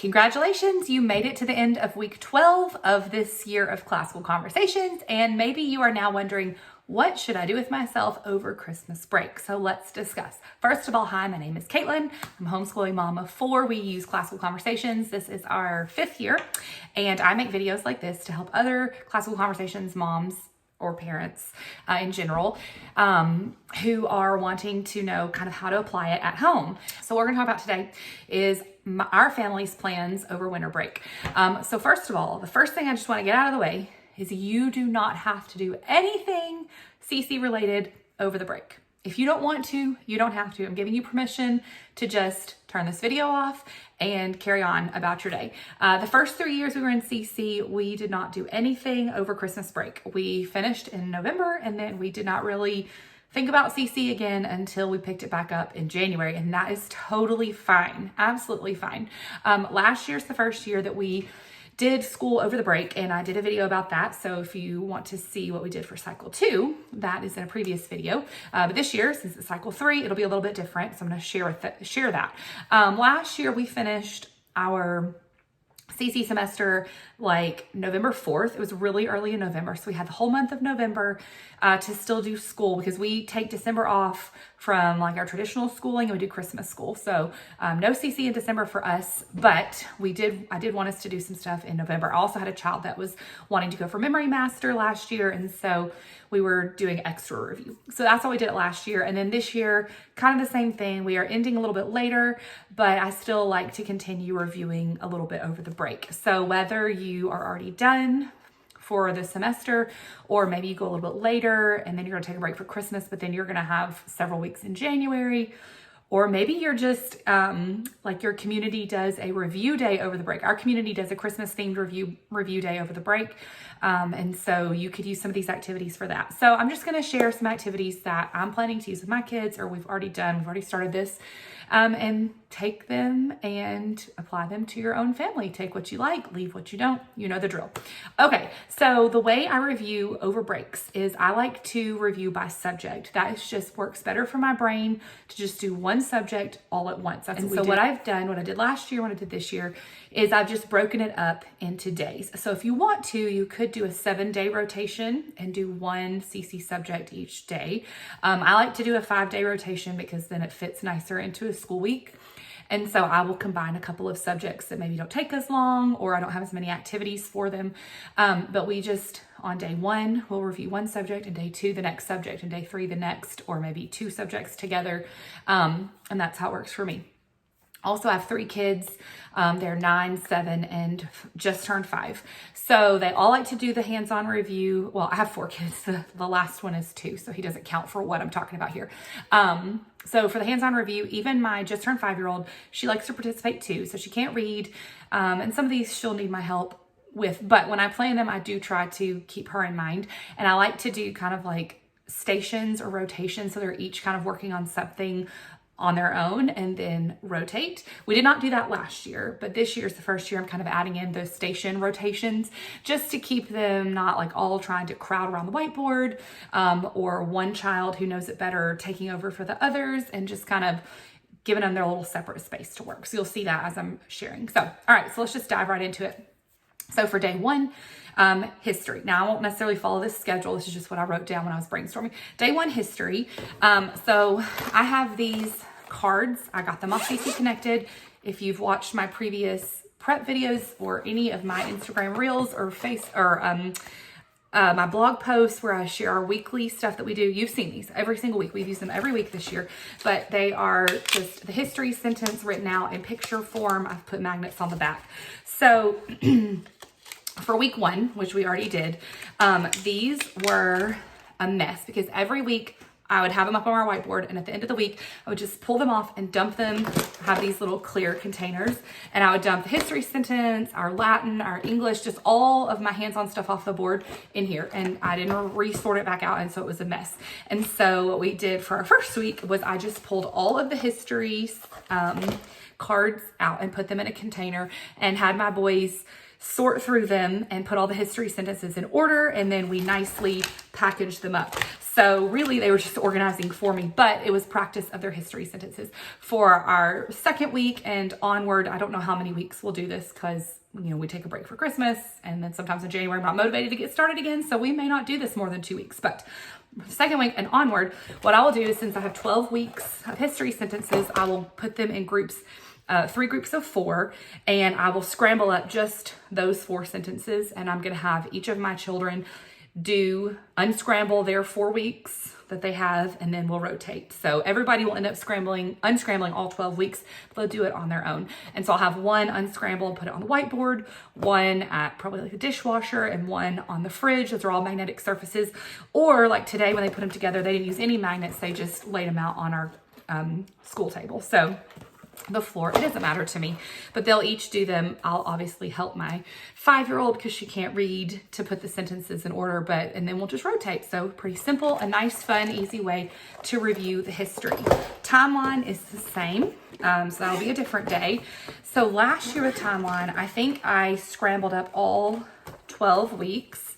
Congratulations, you made it to the end of week 12 of this year of Classical Conversations, and maybe you are now wondering, what should I do with myself over Christmas break? So let's discuss. First of all, hi, my name is Caitlin. I'm a homeschooling mom of 4. We use Classical Conversations. This is our 5th year, and I make videos like this to help other Classical Conversations moms or parents in general who are wanting to know kind of how to apply it at home. So what we're going to talk about today is our family's plans over winter break. So first of all, the first thing I just want to get out of the way is you do not have to do anything CC related over the break. If you don't want to, you don't have to. I'm giving you permission to just turn this video off and carry on about your day. The first 3 years we were in CC, we did not do anything over Christmas break. We finished in November, and then we did not really think about CC again until we picked it back up in January, and that is totally fine, absolutely fine. Last year's the first year that we did school over the break, and I did a video about that. So if you want to see what we did for cycle 2, that is in a previous video. But this year, since it's cycle 3, it'll be a little bit different. So I'm going to share that. Last year we finished our CC semester like November 4th. It was really early in November. So we had the whole month of November to still do school, because we take December off from like our traditional schooling and we do Christmas school. So no CC in December for us, but I did want us to do some stuff in November. I also had a child that was wanting to go for Memory Master last year, and so we were doing extra review. So that's how we did it last year. And then this year, kind of the same thing. We are ending a little bit later, but I still like to continue reviewing a little bit over the break. So whether you are already done for the semester, or maybe you go a little bit later and then you're gonna take a break for Christmas, but then you're gonna have several weeks in January, or maybe you're just like your community does a review day over the break. Our community does a Christmas themed review day over the break. And so you could use some of these activities for that. So I'm just gonna share some activities that I'm planning to use with my kids, or we've already started this, and take them and apply them to your own family. Take what you like, leave what you don't, you know the drill. Okay, so the way I review over breaks is I like to review by subject. That is just works better for my brain to just do one subject all at once. That's what I've done, what I did last year, what I did this year, is I've just broken it up into days. So if you want to, you could do a 7-day rotation and do one CC subject each day. I like to do a 5-day rotation because then it fits nicer into a school week. And so I will combine a couple of subjects that maybe don't take as long, or I don't have as many activities for them. But we just, on day 1, we'll review one subject, and day 2, the next subject, and day 3, the next, or maybe 2 subjects together. And that's how it works for me. Also, I have 3 kids. They're 9, 7, and just turned 5. So they all like to do the hands-on review. Well, I have 4 kids. The last one is 2, so he doesn't count for what I'm talking about here. So for the hands-on review, even my just turned 5-year-old, she likes to participate too. So she can't read, and some of these she'll need my help with. But when I plan them, I do try to keep her in mind. And I like to do kind of like stations or rotations, so they're each kind of working on something on their own and then rotate. We did not do that last year, but this year is the first year I'm kind of adding in those station rotations just to keep them not like all trying to crowd around the whiteboard, or one child who knows it better taking over for the others, and just kind of giving them their little separate space to work. So you'll see that as I'm sharing. So, all right, so let's just dive right into it. So for day 1, history. Now I won't necessarily follow this schedule. This is just what I wrote down when I was brainstorming. Day 1, history. So I have these cards. I got them off CC Connected. If you've watched my previous prep videos or any of my Instagram reels or my blog posts where I share our weekly stuff that we do, you've seen these every single week. We've used them every week this year, but they are just the history sentence written out in picture form. I've put magnets on the back. So for week 1, which we already did, these were a mess because every week I would have them up on our whiteboard, and at the end of the week, I would just pull them off and dump them. I have these little clear containers, and I would dump the history sentence, our Latin, our English, just all of my hands-on stuff off the board in here, and I didn't re-sort it back out, and so it was a mess. And so what we did for our first week was I just pulled all of the history cards out and put them in a container, and had my boys sort through them and put all the history sentences in order, and then we nicely package them up. So really they were just organizing for me, but it was practice of their history sentences. For our second week and onward, I don't know how many weeks we'll do this because, you know, we take a break for Christmas, and then sometimes in January I'm not motivated to get started again, so we may not do this more than 2 weeks. But second week and onward, what I will do is, since I have 12 weeks of history sentences, I will put them in groups, 3 groups of 4, and I will scramble up just those 4 sentences, and I'm going to have each of my children unscramble their 4 weeks that they have, and then we'll rotate. So everybody will end up unscrambling all 12 weeks, but they'll do it on their own. And so I'll have one unscramble and put it on the whiteboard, one at probably like a dishwasher, and one on the fridge. Those are all magnetic surfaces. Or like today when they put them together, they didn't use any magnets. They just laid them out on our school table. So the floor, it doesn't matter to me, but they'll each do them. I'll obviously help my 5-year-old because she can't read to put the sentences in order, and then we'll just rotate. So pretty simple, a nice, fun, easy way to review the history. Timeline is the same, so that'll be a different day. So last year with timeline, I think I scrambled up all 12 weeks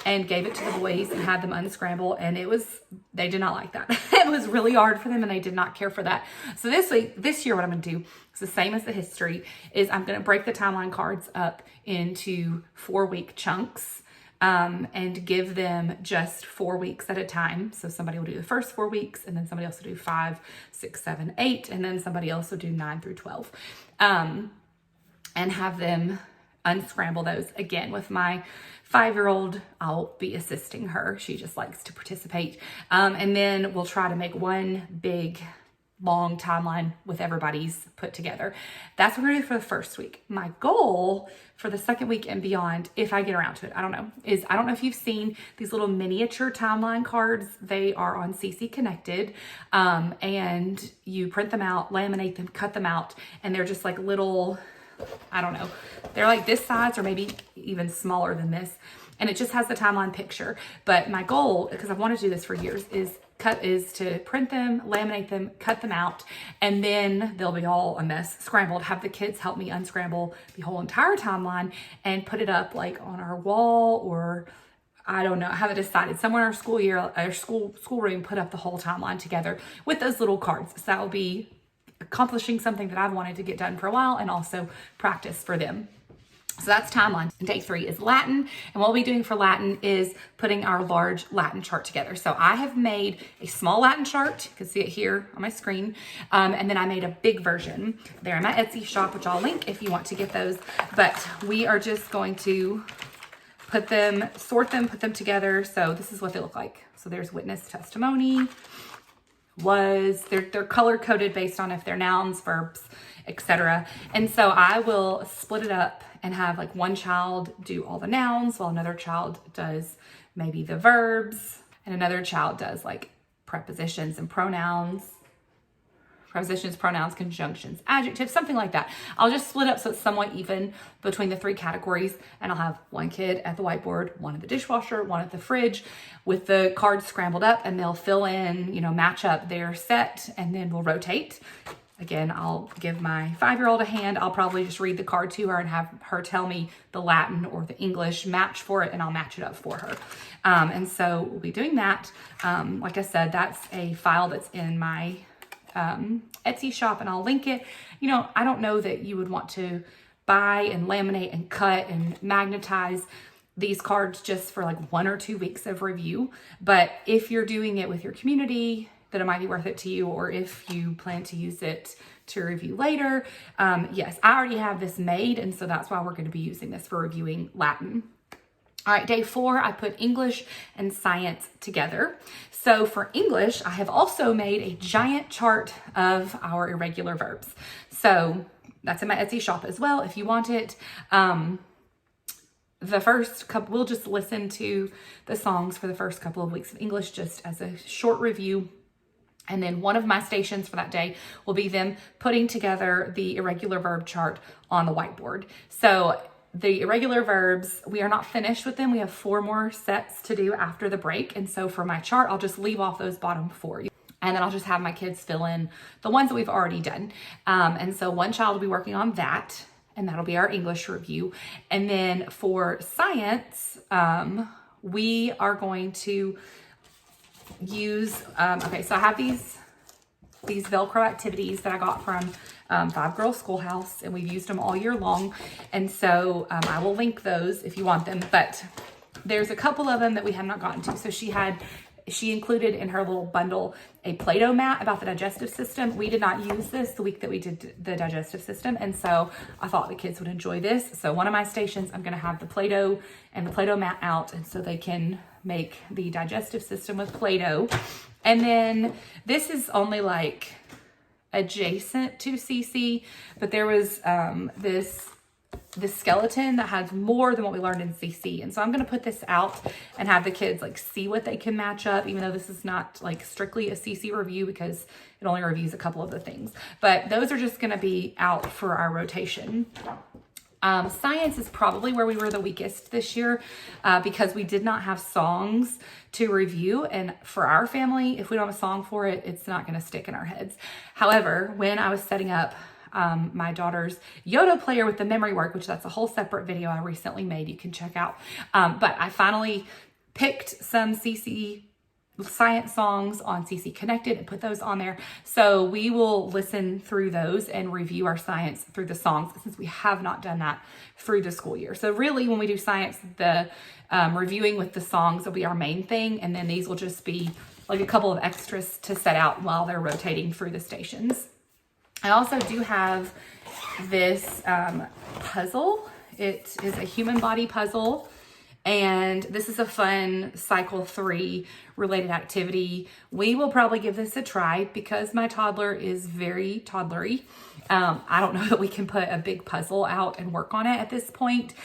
and gave it to the boys and had them unscramble, and they did not like that. It was really hard for them, and they did not care for that. So this year, what I'm gonna do is the same as the history, is I'm gonna break the timeline cards up into 4-week chunks, and give them just 4 weeks at a time. So somebody will do the first 4 weeks, and then somebody else will do 5, 6, 7, 8, and then somebody else will do 9 through 12, and have them unscramble those. Again, with my 5-year-old, I'll be assisting her. She just likes to participate. And then we'll try to make one big, long timeline with everybody's put together. That's what we're gonna do for the first week. My goal for the second week and beyond, if I get around to it, I don't know if you've seen these little miniature timeline cards. They are on CC Connected, and you print them out, laminate them, cut them out, and they're just like little, I don't know, they're like this size or maybe even smaller than this, and it just has the timeline picture. But my goal, because I've wanted to do this for years, is to print them, laminate them, cut them out, and then they'll be all a mess, scrambled. Have the kids help me unscramble the whole entire timeline and put it up like on our wall, or I don't know, I haven't decided, somewhere in our schoolroom, put up the whole timeline together with those little cards. So that will be accomplishing something that I've wanted to get done for a while, and also practice for them. So that's timeline. Day 3 is Latin. And what we'll be doing for Latin is putting our large Latin chart together. So I have made a small Latin chart. You can see it here on my screen. And then I made a big version there in my Etsy shop, which I'll link if you want to get those. But we are just going to sort them, put them together. So this is what they look like. So there's witness, testimony, they're color coded based on if they're nouns, verbs, etc. And so I will split it up and have like one child do all the nouns while another child does maybe the verbs, and another child does like prepositions and pronouns. Prepositions, pronouns, conjunctions, adjectives, something like that. I'll just split up so it's somewhat even between the 3 categories, and I'll have one kid at the whiteboard, one at the dishwasher, one at the fridge, with the cards scrambled up, and they'll fill in, match up their set, and then we'll rotate. Again, I'll give my 5-year-old a hand. I'll probably just read the card to her and have her tell me the Latin or the English match for it, and I'll match it up for her. And so we'll be doing that. Like I said, that's a file that's in my Etsy shop, and I'll link it. I don't know that you would want to buy and laminate and cut and magnetize these cards just for like 1 or 2 weeks of review. But if you're doing it with your community, then it might be worth it to you, or if you plan to use it to review later. Yes, I already have this made, and so that's why we're going to be using this for reviewing Latin. All right, day 4, I put English and science together. So for English, I have also made a giant chart of our irregular verbs. So that's in my Etsy shop as well, if you want it. The first couple, we'll just listen to the songs for the first couple of weeks of English just as a short review. And then one of my stations for that day will be them putting together the irregular verb chart on the whiteboard. So the irregular verbs, we are not finished with them. We have 4 more sets to do after the break. And so for my chart, I'll just leave off those bottom 4. And then I'll just have my kids fill in the ones that we've already done. And so one child will be working on that. and that'll be our English review. And then for science, we are going to use, okay, so I have these Velcro activities that I got from Five Girl Schoolhouse, and we've used them all year long. And so I will link those if you want them, but there's a couple of them that we have not gotten to. So she included in her little bundle a Play-Doh mat about the digestive system. We did not use this the week that we did the digestive system, and so I thought the kids would enjoy this. So one of my stations, I'm gonna have the Play-Doh and the Play-Doh mat out, and so they can make the digestive system with Play-Doh. And then this is only like adjacent to CC, but there was this skeleton that has more than what we learned in CC. And so I'm going to put this out and have the kids like see what they can match up, even though this is not like strictly a CC review because it only reviews a couple of the things. But those are just going to be out for our rotation. Science is probably where we were the weakest this year because we did not have songs to review. And for our family, if we don't have a song for it, it's not going to stick in our heads. However, when I was setting up my daughter's Yoto player with the memory work, which that's a whole separate video I recently made, you can check out. But I finally picked some CC science songs on CC Connected and put those on there. So we will listen through those and review our science through the songs, since we have not done that through the school year. So really when we do science, the reviewing with the songs will be our main thing. And then these will just be like a couple of extras to set out while they're rotating through the stations. I also do have this puzzle. It is a human body puzzle, and this is a fun cycle 3 related activity. We will probably give this a try because my toddler is very toddlery. I don't know that we can put a big puzzle out and work on it at this point.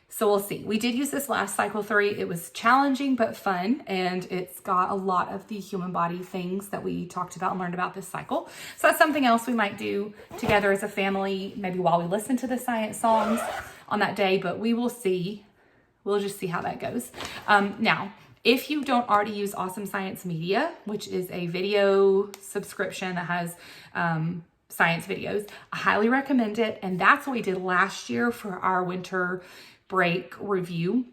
So we'll see. We did use this last cycle 3. It was challenging but fun, and it's got a lot of the human body things that we talked about and learned about this cycle. So that's something else we might do together as a family, maybe while we listen to the science songs on that day, but we will see. We'll just see how that goes. Now, if you don't already use Awesome Science Media, which is a video subscription that has science videos, I highly recommend it. And that's what we did last year for our winter break review.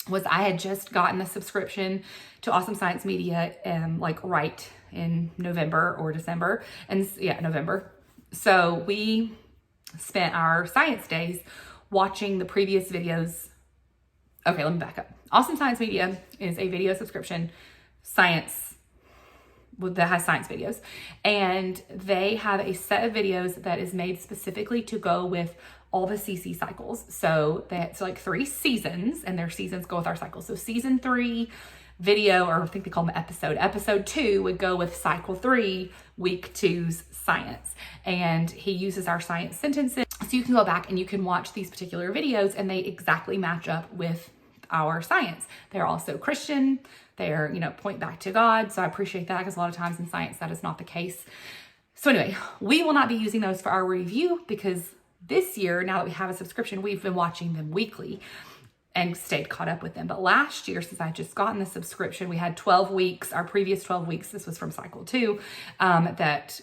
Was I had just gotten a subscription to Awesome Science Media like right in November or December, and yeah, November. So we spent our science days watching the previous videos. Okay, let me back up. Awesome Science Media is a video subscription science that has science videos, and they have a set of videos that is made specifically to go with all the CC cycles. So that's like 3 seasons, and their seasons go with our cycles. So season 3 video, or I think they call them episode 2 would go with cycle 3, week 2's science. And he uses our science sentences. So you can go back and you can watch these particular videos, and they exactly match up with our science. They're also Christian. They're, point back to God. So I appreciate that, because a lot of times in science, that is not the case. So anyway, we will not be using those for our review, because this year, now that we have a subscription, we've been watching them weekly and stayed caught up with them. But last year, since I had just gotten the subscription, we had 12 weeks, our previous 12 weeks, this was from cycle 2, that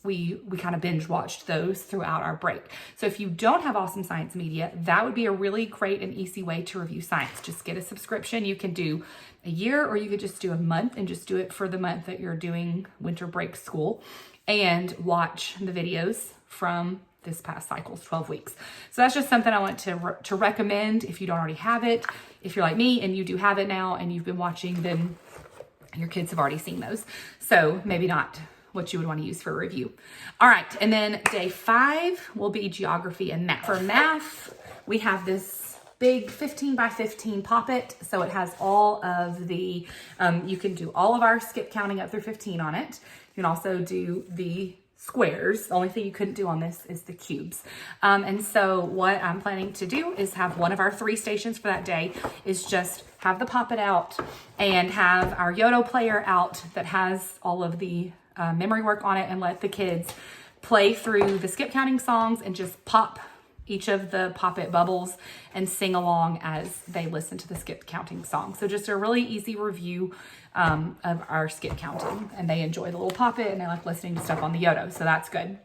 we kind of binge watched those throughout our break. So if you don't have Awesome Science Media, that would be a really great and easy way to review science. Just get a subscription. You can do a year, or you could just do a month and just do it for the month that you're doing winter break school, and watch the videos from this past cycle's 12 weeks. So that's just something I want to recommend if you don't already have it. If you're like me and you do have it now and you've been watching, then your kids have already seen those. So maybe not what you would want to use for a review. All right, and then day 5 will be geography and math. For math, we have this big 15 by 15 Pop-It. So it has all of the, you can do all of our skip counting up through 15 on it. You can also do the squares. The only thing you couldn't do on this is the cubes. And so what I'm planning to do is have one of our 3 stations for that day is just have the Pop-It out and have our Yoto player out that has all of the memory work on it, and let the kids play through the skip counting songs and just pop each of the Pop-It bubbles and sing along as they listen to the skip counting song. So just a really easy review of our skip counting, and they enjoy the little Pop-It and they like listening to stuff on the Yoto. So that's good.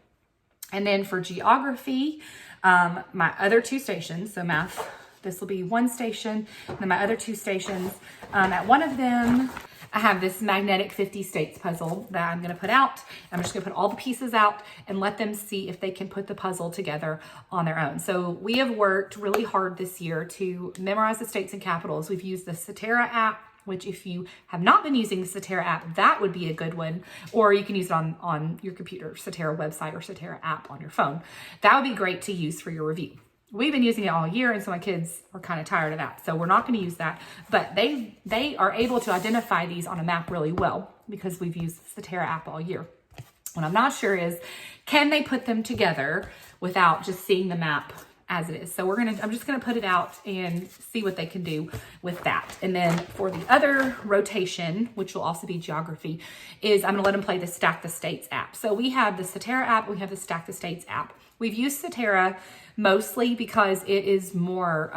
And then for geography, My other two stations, so math, this will be one station, and then my other two stations, at one of them, I have this magnetic 50 states puzzle that I'm gonna put out. I'm just gonna put all the pieces out and let them see if they can put the puzzle together on their own. So we have worked really hard this year to memorize the states and capitals. We've used the Cetera app, which if you have not been using the Cetera app, that would be a good one. Or you can use it on your computer, Cetera website or Cetera app on your phone. That would be great to use for your review. We've been using it all year, and so my kids are kind of tired of that. So we're not going to use that, but they are able to identify these on a map really well because we've used the Cetera app all year. What I'm not sure is, can they put them together without just seeing the map as it is? So I'm just gonna put it out and see what they can do with that. And then for the other rotation, which will also be geography, is I'm gonna let them play the Stack the States app. So we have the Cetera app, we have the Stack the States app. We've used Cetera mostly because it is more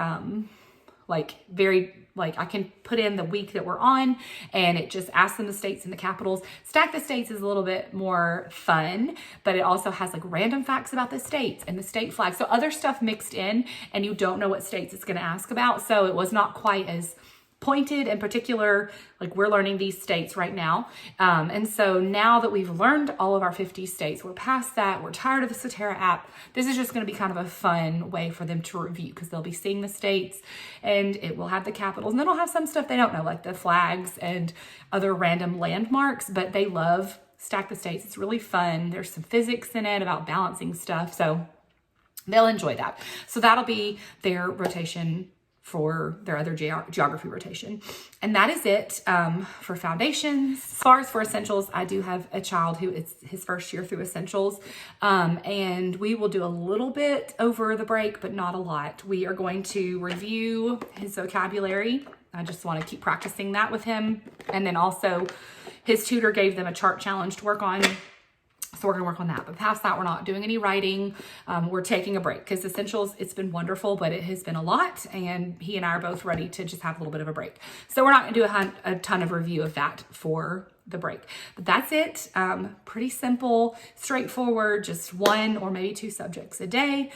I can put in the week that we're on and it just asks them the states and the capitals. Stack the States is a little bit more fun, but it also has like random facts about the states and the state flag. So other stuff mixed in, and you don't know what states it's going to ask about. So it was not quite as pointed and particular. Like, we're learning these states right now. And so now that we've learned all of our 50 states, we're past that. We're tired of the Cetera app. This is just going to be kind of a fun way for them to review, because they'll be seeing the states and it will have the capitals, and then it'll have some stuff they don't know, like the flags and other random landmarks, but they love Stack the States. It's really fun. There's some physics in it about balancing stuff. So they'll enjoy that. So that'll be their rotation for their other geography rotation. And that is it for foundations. As far as for essentials, I do have a child who it's his first year through essentials. And we will do a little bit over the break, but not a lot. We are going to review his vocabulary. I just want to keep practicing that with him. And then also his tutor gave them a chart challenge to work on. So we're gonna work on that. But past that, we're not doing any writing. We're taking a break because essentials, it's been wonderful, but it has been a lot. And he and I are both ready to just have a little bit of a break. So we're not gonna do a ton of review of that for the break. But that's it. Pretty simple, straightforward, just one or maybe two subjects a day.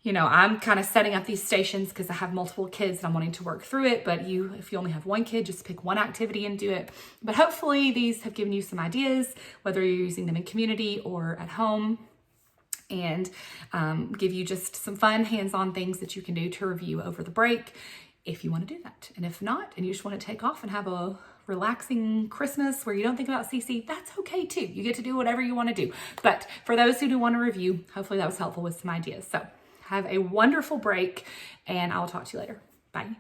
You know, I'm kind of setting up these stations because I have multiple kids and I'm wanting to work through it. But if you only have one kid, just pick one activity and do it. But hopefully these have given you some ideas, whether you're using them in community or at home, and give you just some fun hands-on things that you can do to review over the break if you want to do that. And if not, and you just want to take off and have a relaxing Christmas where you don't think about CC, that's okay too. You get to do whatever you want to do. But for those who do want to review, hopefully that was helpful with some ideas. So have a wonderful break, and I'll talk to you later. Bye.